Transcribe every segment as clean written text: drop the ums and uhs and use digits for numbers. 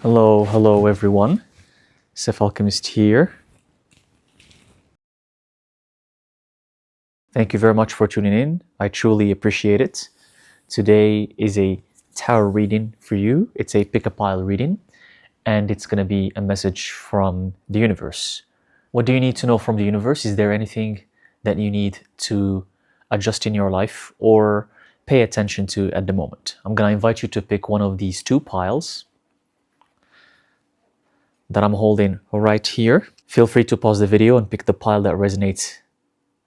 Hello everyone. Alchemist here. Thank you very much for tuning in. I truly appreciate it. Today is a tarot reading for you. It's a pick a pile reading, and it's going to be a message from the universe. What do you need to know from the universe? Is there anything that you need to adjust in your life or pay attention to at the moment? I'm going to invite you to pick one of these two piles that I'm holding right here. Feel free to pause the video and pick the pile that resonates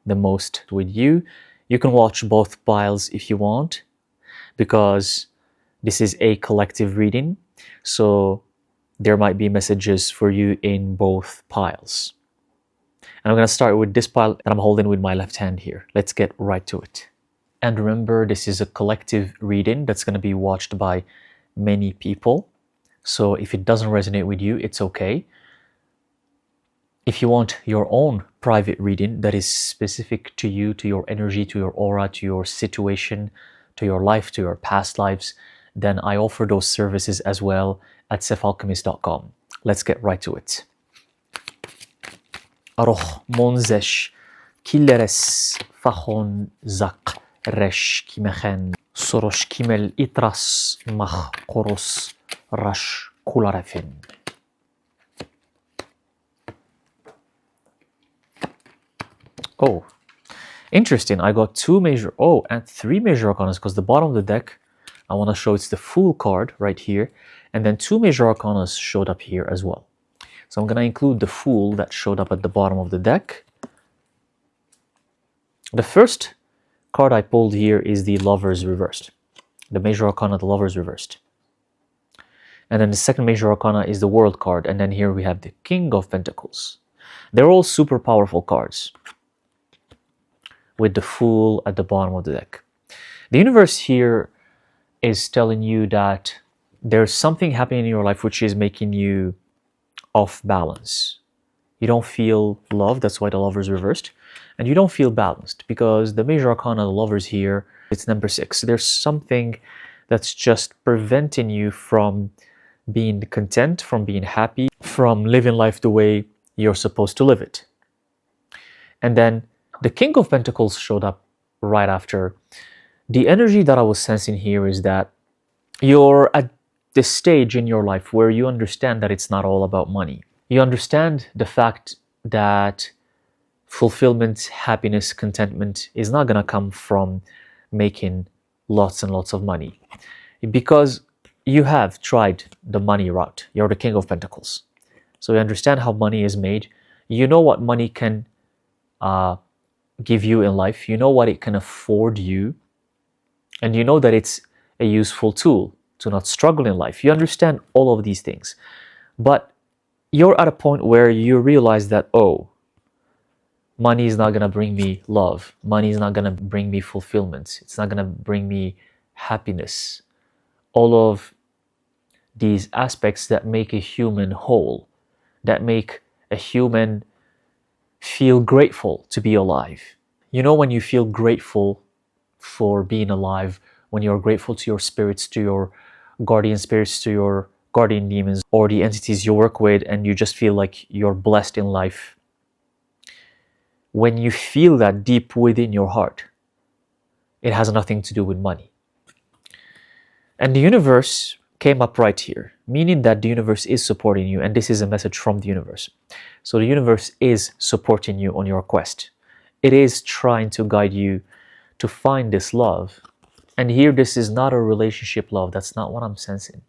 the most with you. You can watch both piles if you want, because this is a collective reading, so there might be messages for you in both piles. And I'm going to start with this pile that I'm holding with my left hand here. Let's get right to it. And remember, this is a collective reading that's going to be watched by many people. So if it doesn't resonate with you, it's okay. If you want your own private reading that is specific to you, to your energy, to your aura, to your situation, to your life, to your past lives, then I offer those services as well at thyself.com. Let's get right to it. Aroch monzesh killeres fachon zak resh kimechen sorosh kimel itras mach koros rash kularefin. Oh, interesting. I got and three major arcanas, because the bottom of the deck, I want to show it's the Fool card right here, and then two major arcanas showed up here as well. So I'm going to include the Fool that showed up at the bottom of the deck. The first card I pulled here is the Lovers reversed. The major arcana, the Lovers reversed. And then the second major arcana is the World card, and then here we have the King of Pentacles. They're all super powerful cards, with the Fool at the bottom of the deck. The universe here is telling you that there's something happening in your life which is making you off balance. You don't feel love, that's why the Lovers reversed, and you don't feel balanced because the major arcana, the Lovers here, it's number 6. There's something that's just preventing you from being content, from being happy, from living life the way you're supposed to live it. And then the King of Pentacles showed up right after. The energy that I was sensing here is that you're at this stage in your life where you understand that it's not all about money. You understand the fact that fulfillment, happiness, contentment is not going to come from making lots and lots of money, because you have tried the money route. You're the King of Pentacles. So you understand how money is made. You know what money can give you in life. You know what it can afford you. And you know that it's a useful tool to not struggle in life. You understand all of these things. But you're at a point where you realize that, oh, money is not going to bring me love. Money is not going to bring me fulfillment. It's not going to bring me happiness. All of these aspects that make a human whole, that make a human feel grateful to be alive. You know, when you feel grateful for being alive, when you're grateful to your spirits, to your guardian spirits, to your guardian demons, or the entities you work with, and you just feel like you're blessed in life. When you feel that deep within your heart, it has nothing to do with money. And the universe came up right here, meaning that the universe is supporting you, and this is a message from the universe. So the universe is supporting you on your quest. It is trying to guide you to find this love. And here, this is not a relationship love. That's not what I'm sensing.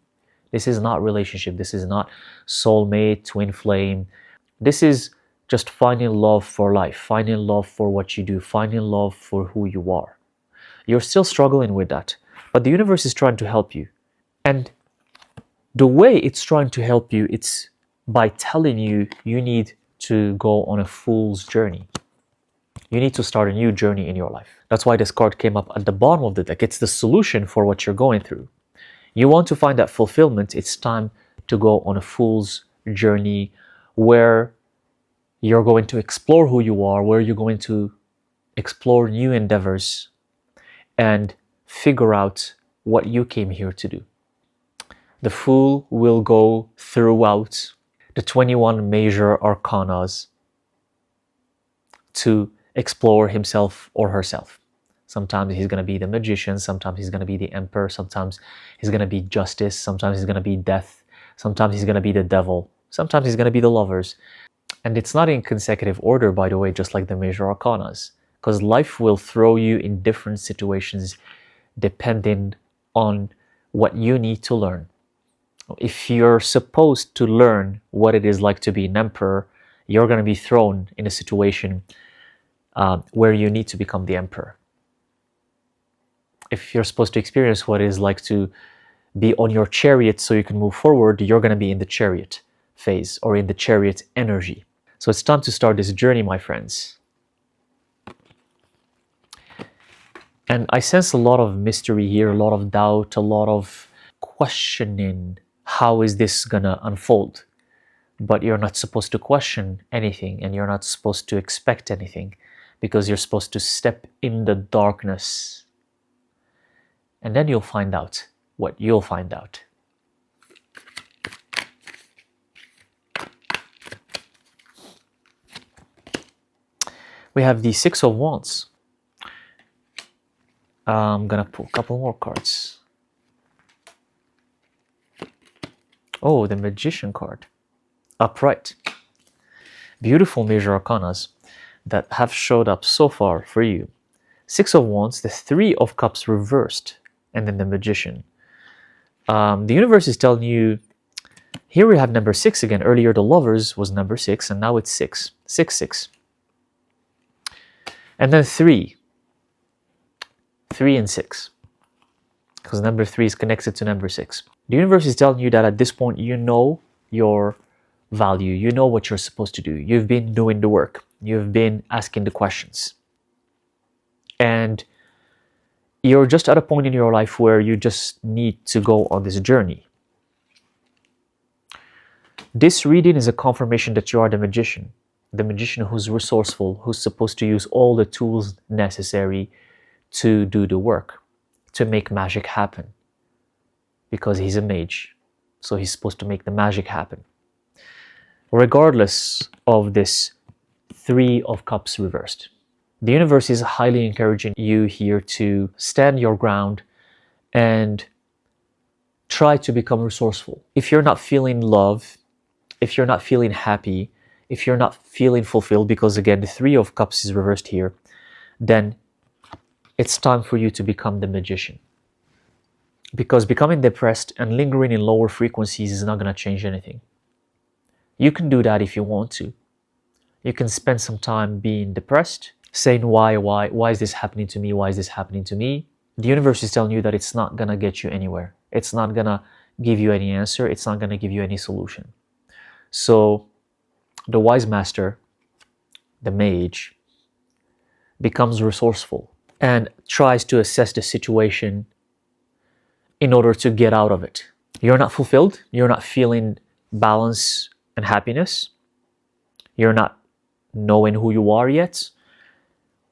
This is not relationship. This is not soulmate, twin flame. This is just finding love for life, finding love for what you do, finding love for who you are. You're still struggling with that, but the universe is trying to help you. And the way it's trying to help you, it's by telling you you need to go on a fool's journey. You need to start a new journey in your life. That's why this card came up at the bottom of the deck. It's the solution for what you're going through. You want to find that fulfillment. It's time to go on a fool's journey where you're going to explore who you are, where you're going to explore new endeavors and figure out what you came here to do. The Fool will go throughout the 21 major arcanas to explore himself or herself. Sometimes he's going to be the Magician, sometimes he's going to be the Emperor, sometimes he's going to be Justice, sometimes he's going to be Death, sometimes he's going to be the Devil, sometimes he's going to be the Lovers. And it's not in consecutive order, by the way, just like the major arcanas, because life will throw you in different situations depending on what you need to learn. If you're supposed to learn what it is like to be an emperor, you're going to be thrown in a situation where you need to become the emperor. If you're supposed to experience what it is like to be on your chariot so you can move forward, you're going to be in the chariot phase or in the chariot energy. So it's time to start this journey, my friends. And I sense a lot of mystery here, a lot of doubt, a lot of questioning. How is this gonna unfold? But you're not supposed to question anything, and you're not supposed to expect anything, because you're supposed to step in the darkness. And then you'll find out what you'll find out. We have the Six of Wands. I'm gonna pull a couple more cards. Oh, the Magician card. Upright. Beautiful major arcanas that have showed up so far for you. Six of Wands, the Three of Cups reversed, and then the Magician. The universe is telling you, here we have number 6 again. Earlier the Lovers was number 6, and now it's 6. 6, 6. And then 3. 3 and 6. Because number 3 is connected to number 6. The universe is telling you that at this point you know your value. You know what you're supposed to do. You've been doing the work. You've been asking the questions. And you're just at a point in your life where you just need to go on this journey. This reading is a confirmation that you are the magician who's resourceful, who's supposed to use all the tools necessary to do the work, to make magic happen. Because he's a mage, so he's supposed to make the magic happen. Regardless of this Three of Cups reversed, the universe is highly encouraging you here to stand your ground and try to become resourceful. If you're not feeling love, if you're not feeling happy, if you're not feeling fulfilled, because again, the Three of Cups is reversed here, then it's time for you to become the magician. Because becoming depressed and lingering in lower frequencies is not going to change anything. You can do that if you want to. You can spend some time being depressed, saying why is this happening to me? Why is this happening to me? The universe is telling you that it's not going to get you anywhere. It's not going to give you any answer. It's not going to give you any solution. So the wise master, the mage, becomes resourceful and tries to assess the situation in order to get out of it. You're not fulfilled. You're not feeling balance and happiness. You're not knowing who you are yet.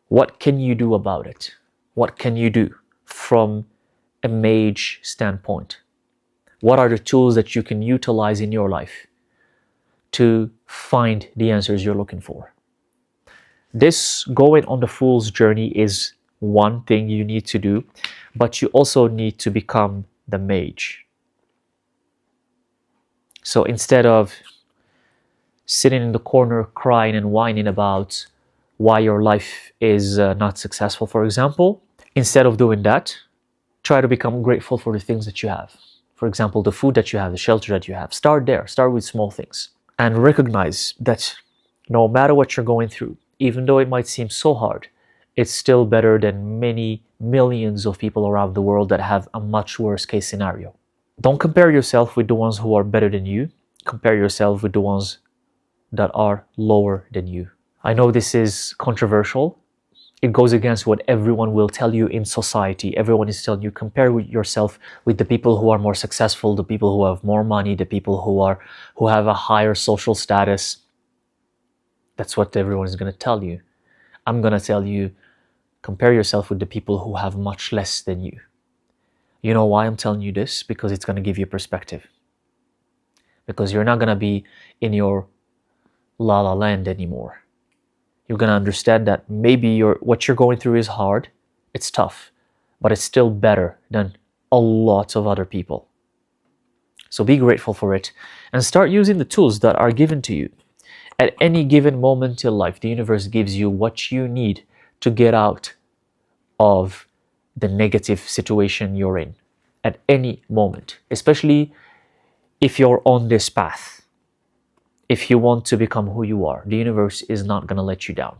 What can you do about it? What can you do from a mage standpoint? What are the tools that you can utilize in your life to find the answers you're looking for? This going on the Fool's journey is one thing you need to do, but you also need to become the mage. So instead of sitting in the corner crying and whining about why your life is not successful, for example, instead of doing that, try to become grateful for the things that you have. For example, the food that you have, the shelter that you have. Start there. Start with small things. And recognize that no matter what you're going through, even though it might seem so hard, it's still better than many millions of people around the world that have a much worse case scenario. Don't compare yourself with the ones who are better than you. Compare yourself with the ones that are lower than you. I know this is controversial. It goes against what everyone will tell you in society. Everyone is telling you compare yourself with the people who are more successful, the people who have more money, the people who have a higher social status. That's what everyone is going to tell you. I'm going to tell you, compare yourself with the people who have much less than you. You know why I'm telling you this? Because it's going to give you perspective. Because you're not going to be in your la la land anymore. You're going to understand that maybe what you're going through is hard, it's tough, but it's still better than a lot of other people. So be grateful for it and start using the tools that are given to you. At any given moment in life, the universe gives you what you need to get out of the negative situation you're in. At any moment, especially if you're on this path. If you want to become who you are, the universe is not going to let you down.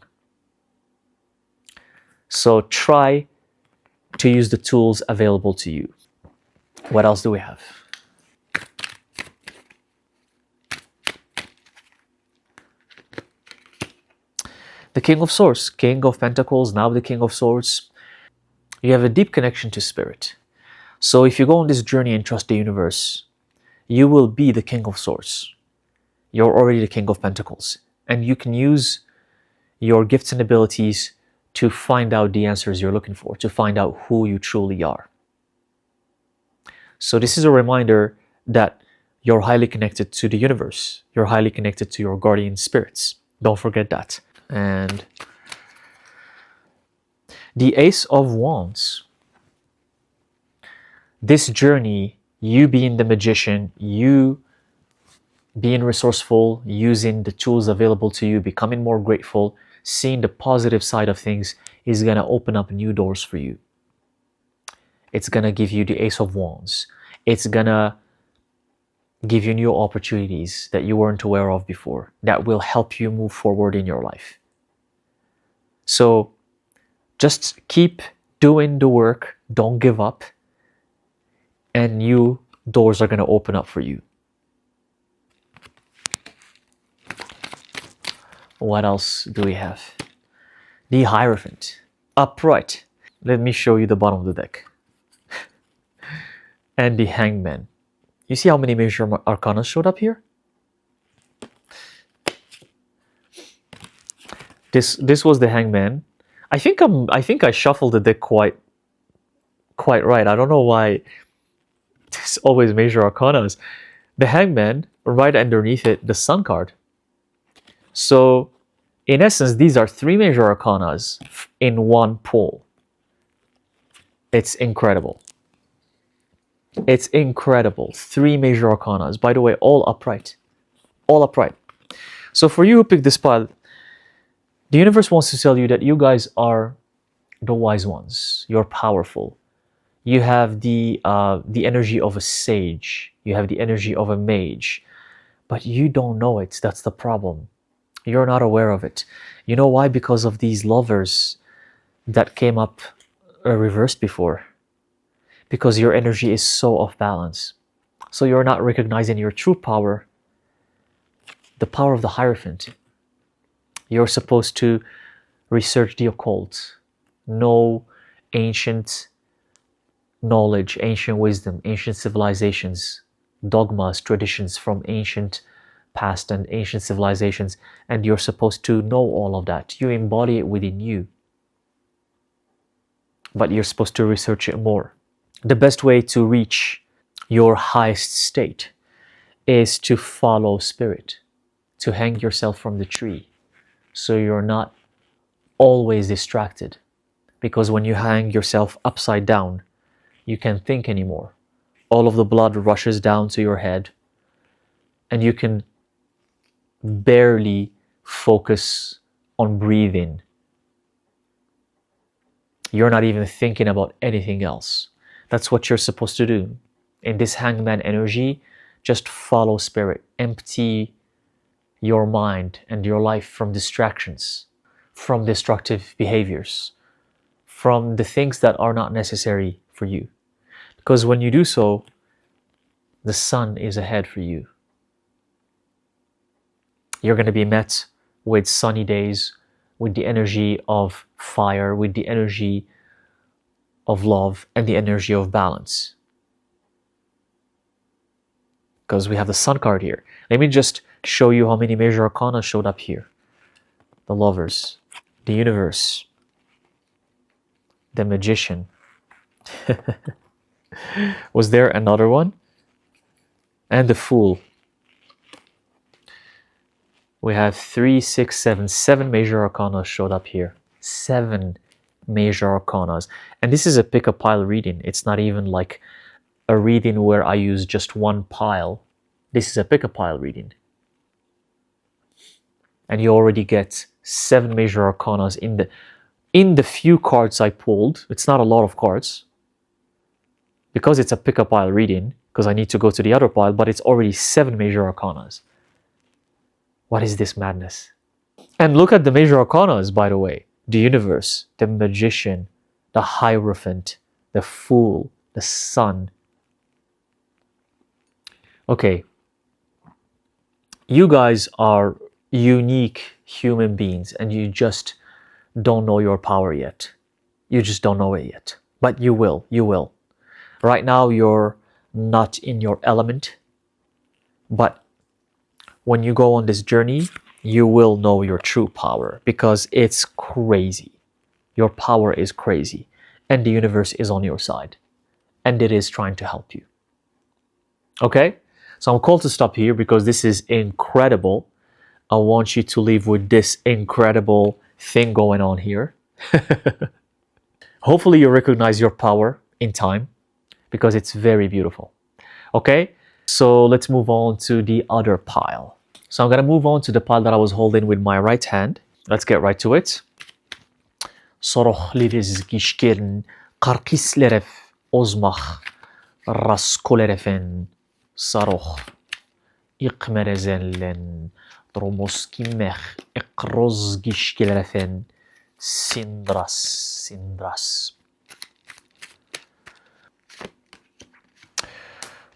So try to use the tools available to you. What else do we have? The King of Swords, King of Pentacles, now the King of Swords. You have a deep connection to spirit. So if you go on this journey and trust the universe, you will be the King of Swords. You're already the King of Pentacles. And you can use your gifts and abilities to find out the answers you're looking for, to find out who you truly are. So this is a reminder that you're highly connected to the universe. You're highly connected to your guardian spirits. Don't forget that. And the Ace of Wands. This journey, you being the magician, you being resourceful, using the tools available to you, becoming more grateful, seeing the positive side of things is going to open up new doors for you. It's going to give you the Ace of Wands. It's going to give you new opportunities that you weren't aware of before that will help you move forward in your life. So just keep doing the work. Don't give up. And new doors are going to open up for you. What else do we have? The Hierophant. Upright. Let me show you the bottom of the deck. And the Hangman. You see how many major arcana showed up here? This was the Hangman. I think I shuffled the deck quite right. I don't know why there's always major arcanas. The Hangman, right underneath it, the Sun card. So, in essence, these are three major arcanas in one pull. It's incredible. It's incredible. Three major arcanas. By the way, all upright. All upright. So for you who picked this pile, the universe wants to tell you that you guys are the wise ones. You're powerful. You have the energy of a sage. You have the energy of a mage. But you don't know it. That's the problem. You're not aware of it. You know why? Because of these lovers that came up reversed before. Because your energy is so off balance. So you're not recognizing your true power, the power of the Hierophant. You're supposed to research the occult, know ancient knowledge, ancient wisdom, ancient civilizations, dogmas, traditions from ancient past and ancient civilizations, and you're supposed to know all of that. You embody it within you, but you're supposed to research it more. The best way to reach your highest state is to follow spirit, to hang yourself from the tree, so you're not always distracted. Because when you hang yourself upside down, you can't think anymore. All of the blood rushes down to your head, and you can barely focus on breathing. You're not even thinking about anything else. That's what you're supposed to do. In this Hangman energy, just follow spirit. Empty your mind and your life from distractions, from destructive behaviors, from the things that are not necessary for you. Because when you do so, the sun is ahead for you. You're going to be met with sunny days, with the energy of fire, with the energy of love, and the energy of balance. Because we have the Sun card here. Let me just show you how many major arcana showed up here. The Lovers, the Universe, the Magician, Was there another one? And the Fool. We have 3, 6, 7. 7 major arcana showed up here. 7 major arcanas. And this is a pick a pile reading. It's not even like a reading where I use just one pile. This is a pick a pile reading. And you already get 7 major arcanas in the few cards I pulled. It's not a lot of cards. Because it's a pick a pile reading, because I need to go to the other pile, but it's already 7 major arcanas. What is this madness? And look at the major arcanas, by the way. The Universe, the Magician, the Hierophant, the Fool, the Sun. Okay. You guys are unique human beings and you just don't know your power yet. You just don't know it yet. But you will. You will. Right now, you're not in your element. But when you go on this journey, you will know your true power because it's crazy. Your power is crazy. And the universe is on your side. And it is trying to help you. Okay? So I'm called to stop here because this is incredible. I want you to leave with this incredible thing going on here. Hopefully you recognize your power in time because it's very beautiful. Okay? So let's move on to the other pile. So I'm going to move on to the pile that I was holding with my right hand. Let's get right to it. Soroh liris gishkirn karkisleref ozmach raskolerefen saroh iqmerezenlen dromoskimech ekroz gishkilerefen sindras.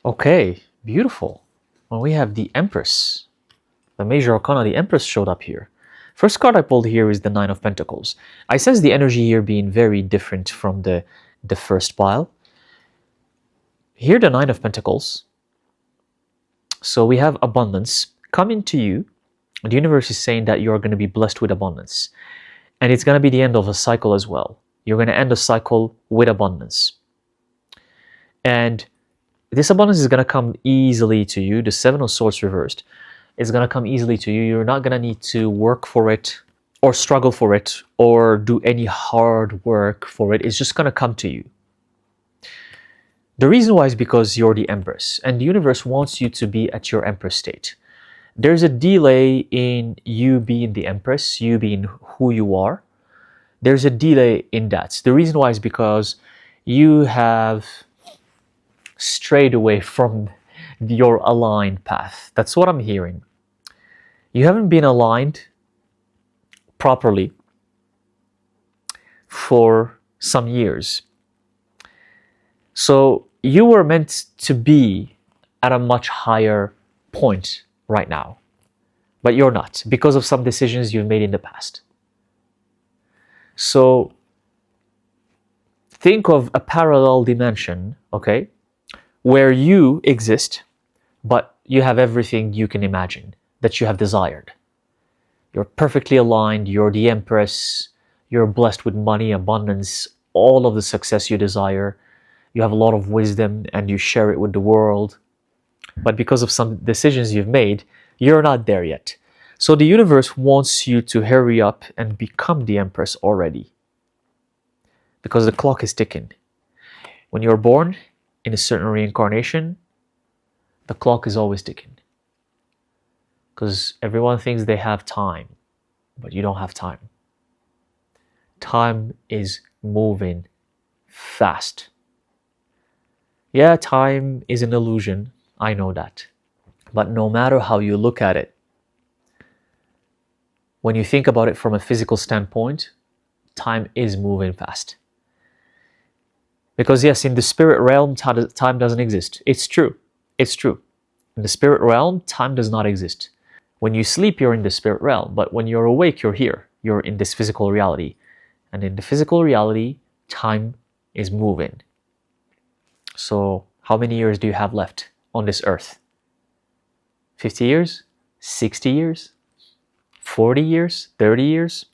Okay, beautiful. Well, we have the Empress. The major arcana, the Empress, showed up here. First card I pulled here is the 9 of Pentacles. I sense the energy here being very different from the first pile. Here, the 9 of Pentacles. So we have abundance coming to you. The universe is saying that you are going to be blessed with abundance. And it's going to be the end of a cycle as well. You're going to end a cycle with abundance. And this abundance is going to come easily to you. The 7 of Swords reversed is going to come easily to you. You're not going to need to work for it or struggle for it or do any hard work for it. It's just going to come to you. The reason why is because you're the Empress and the universe wants you to be at your Empress state. There's a delay in you being the Empress, you being who you are. There's a delay in that. The reason why is because you have strayed away from your aligned path. That's what I'm hearing. You haven't been aligned properly for some years. So you were meant to be at a much higher point right now, but you're not because of some decisions you've made in the past. So think of a parallel dimension, okay, where you exist, but you have everything you can imagine that you have desired. You're perfectly aligned, you're the Empress, you're blessed with money, abundance, all of the success you desire. You have a lot of wisdom and you share it with the world. But because of some decisions you've made, you're not there yet. So the universe wants you to hurry up and become the Empress already. Because the clock is ticking. When you're born in a certain reincarnation, the clock is always ticking. Because everyone thinks they have time, but you don't have time. Time is moving fast. Yeah, time is an illusion. I know that. But no matter how you look at it, when you think about it from a physical standpoint, time is moving fast. Because yes, in the spirit realm, time doesn't exist. It's true. It's true. In the spirit realm, time does not exist. When you sleep, you're in the spirit realm. But when you're awake, you're here. You're in this physical reality. And in the physical reality, time is moving. So how many years do you have left on this earth? 50 years? 60 years? 40 years? 30 years?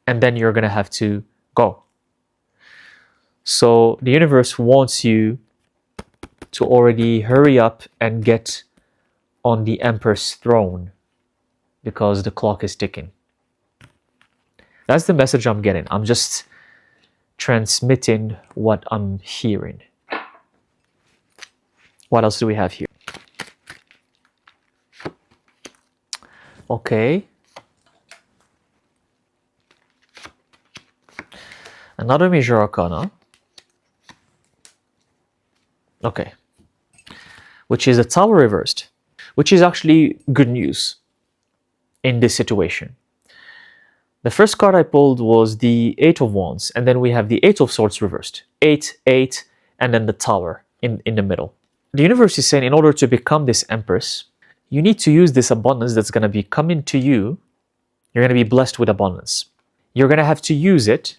And then you're going to have to go. So the universe wants you to already hurry up and get on the empress throne because the clock is ticking. That's the message I'm getting. I'm just transmitting what I'm hearing. What else do we have here? Okay. Another major arcana. Okay. Which is a Tower reversed, which is actually good news in this situation. The first card I pulled was the Eight of Wands, and then we have the Eight of Swords reversed. 8, 8, and then the Tower in the middle. The universe is saying in order to become this empress, you need to use this abundance that's going to be coming to you. You're going to be blessed with abundance. You're going to have to use it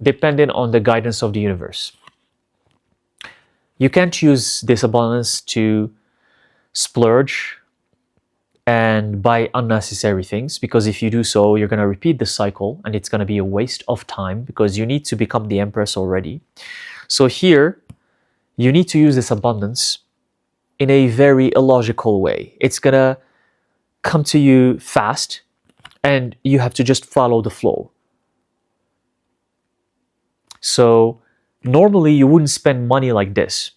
depending on the guidance of the universe. You can't use this abundance to splurge and buy unnecessary things, because if you do so, you're going to repeat the cycle and it's going to be a waste of time because you need to become the empress already. So here, you need to use this abundance in a very illogical way. It's going to come to you fast and you have to just follow the flow. So normally you wouldn't spend money like this,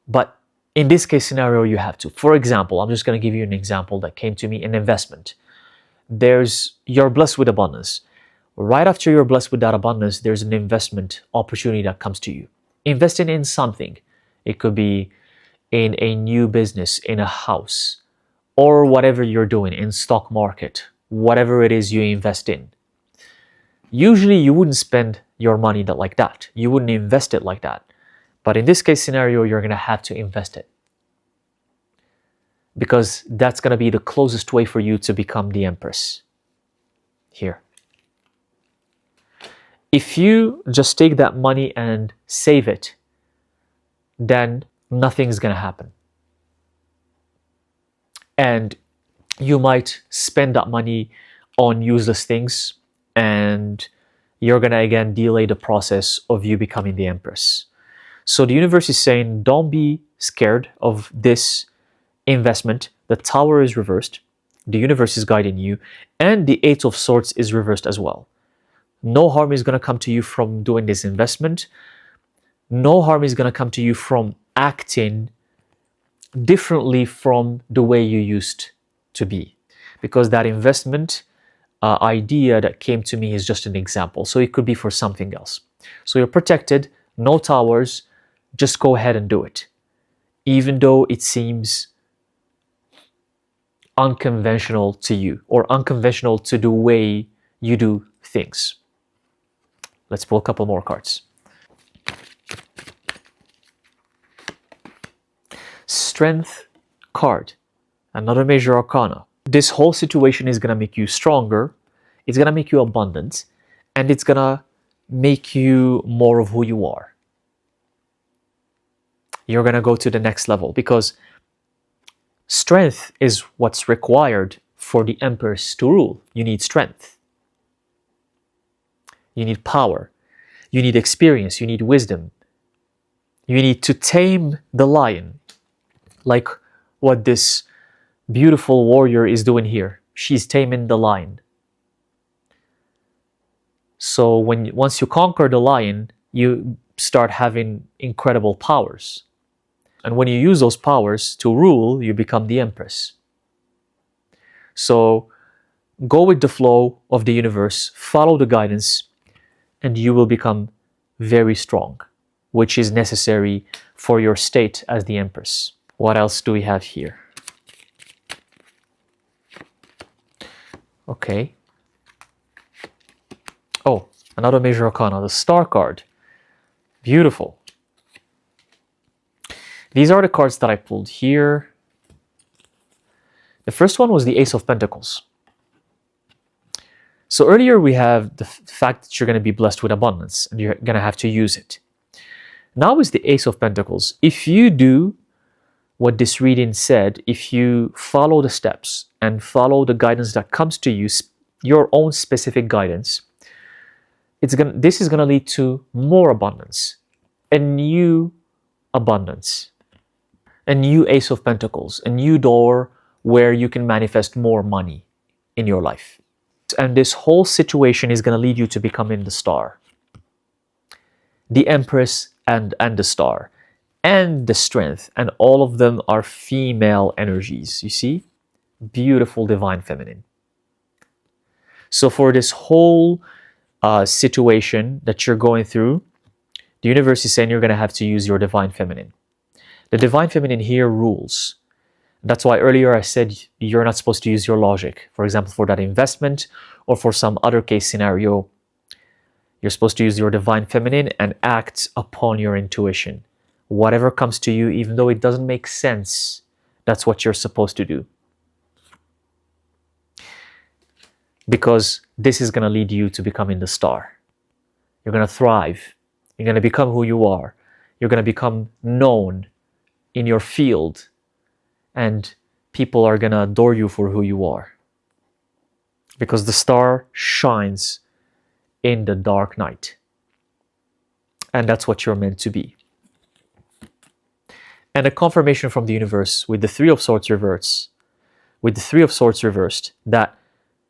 but in this case scenario you have to. For example, I'm just going to give you an example that came to me: an investment. You're blessed with abundance. Right after you're blessed with that abundance, there's an investment opportunity that comes to you. Investing in something. It could be in a new business, in a house, or whatever you're doing, in stock market, whatever it is you invest in. Usually you wouldn't spend your money like that. You wouldn't invest it like that. But in this case scenario, you're going to have to invest it, because that's going to be the closest way for you to become the empress. Here. If you just take that money and save it, then nothing's going to happen. And you might spend that money on useless things, and you're going to again delay the process of you becoming the empress. So the universe is saying, don't be scared of this investment. The Tower is reversed. The universe is guiding you. And the Eight of Swords is reversed as well. No harm is going to come to you from doing this investment. No harm is going to come to you from acting differently from the way you used to be. Because that investment idea that came to me is just an example. So it could be for something else. So you're protected, no towers, just go ahead and do it. Even though it seems unconventional to you, or unconventional to the way you do things. Let's pull a couple more cards. Strength card, another major arcana. This whole situation is going to make you stronger, it's going to make you abundant, and it's going to make you more of who you are. You're going to go to the next level, because strength is what's required for the empress to rule. You need strength. You need power. You need experience. You need wisdom. You need to tame the lion, like what this beautiful warrior is doing here. She's taming the lion. So once you conquer the lion, you start having incredible powers. And when you use those powers to rule, you become the empress. So go with the flow of the universe, follow the guidance, and you will become very strong, which is necessary for your state as the empress. What else do we have here? Okay. Oh, another major arcana, the Star card. Beautiful. These are the cards that I pulled here. The first one was the Ace of Pentacles. So earlier we have the fact that you're going to be blessed with abundance and you're going to have to use it. Now is the Ace of Pentacles. If you do what this reading said, if you follow the steps and follow the guidance that comes to you, your own specific guidance, this is gonna lead to more abundance, a new abundance, a new Ace of Pentacles, a new door where you can manifest more money in your life. And this whole situation is gonna lead you to becoming the star, the Empress and the star, and the Strength, and all of them are female energies. You see, beautiful divine feminine. So for this whole situation that you're going through, the universe is saying you're going to have to use your divine feminine. The divine feminine here rules. That's why earlier I said you're not supposed to use your logic. For example, for that investment or for some other case scenario, you're supposed to use your divine feminine and act upon your intuition. Whatever comes to you, even though it doesn't make sense, that's what you're supposed to do. Because this is going to lead you to becoming the star. You're going to thrive. You're going to become who you are. You're going to become known in your field. And people are going to adore you for who you are. Because the star shines in the dark night. And that's what you're meant to be. And a confirmation from the universe with the Three of Swords reversed, that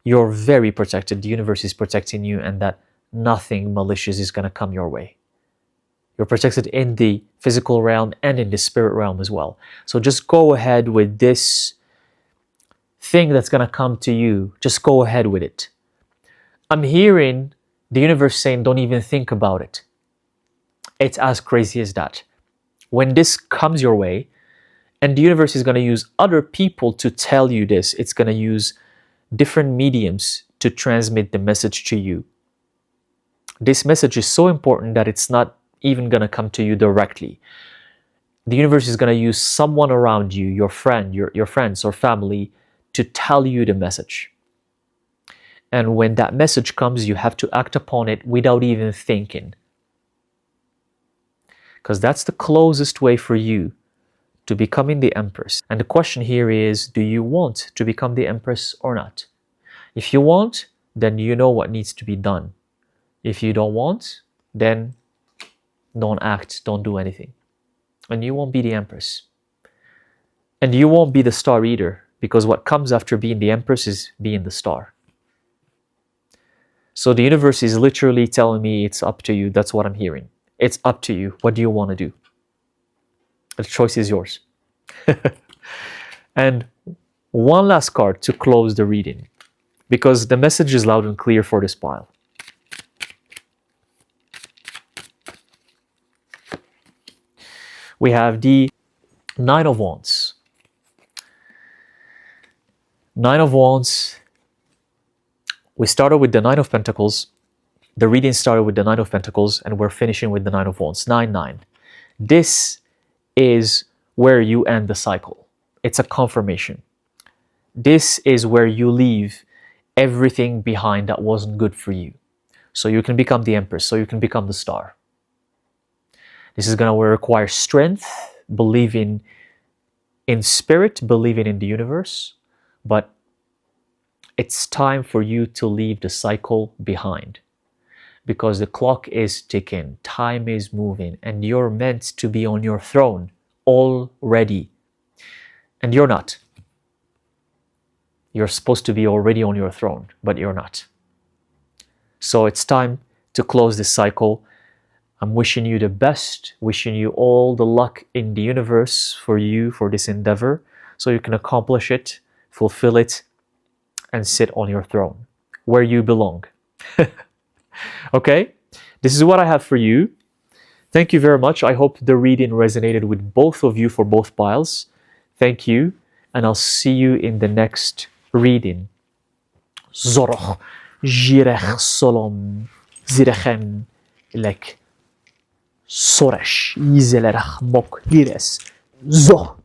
you're very protected. The universe is protecting you, and that nothing malicious is going to come your way. You're protected in the physical realm and in the spirit realm as well. So just go ahead with this thing that's going to come to you. Just go ahead with it. I'm hearing the universe saying, don't even think about it. It's as crazy as that. When this comes your way, and the universe is going to use other people to tell you this, it's going to use different mediums to transmit the message to you. This message is so important that it's not even going to come to you directly. The universe is going to use someone around you, your friend, your friends or family, to tell you the message. And when that message comes, you have to act upon it without even thinking. Because that's the closest way for you to becoming the Empress. And the question here is, do you want to become the Empress or not? If you want, then you know what needs to be done. If you don't want, then don't act, don't do anything. And you won't be the Empress. And you won't be the star either, because what comes after being the Empress is being the star. So the universe is literally telling me it's up to you. That's what I'm hearing. It's up to you. What do you want to do? The choice is yours. And one last card to close the reading, because the message is loud and clear for this pile. We have the Nine of Wands. Nine of Wands. We started with the Nine of Pentacles. The reading started with the Nine of Pentacles, and we're finishing with the Nine of Wands. 9-9. This is where you end the cycle. It's a confirmation. This is where you leave everything behind that wasn't good for you. So you can become the Empress, so you can become the star. This is going to require strength, believing in spirit, believing in the universe, but it's time for you to leave the cycle behind, because the clock is ticking, time is moving, and you're meant to be on your throne already. And you're not. You're supposed to be already on your throne, but you're not. So it's time to close this cycle. I'm wishing you the best, wishing you all the luck in the universe for you, for this endeavor, so you can accomplish it, fulfill it, and sit on your throne, where you belong. Okay, this is what I have for you. Thank you very much. I hope the reading resonated with both of you for both piles. Thank you, and I'll see you in the next reading. Zoroch, jirech solom, zirechen, lek, soresh, izelerach mok lires, zo.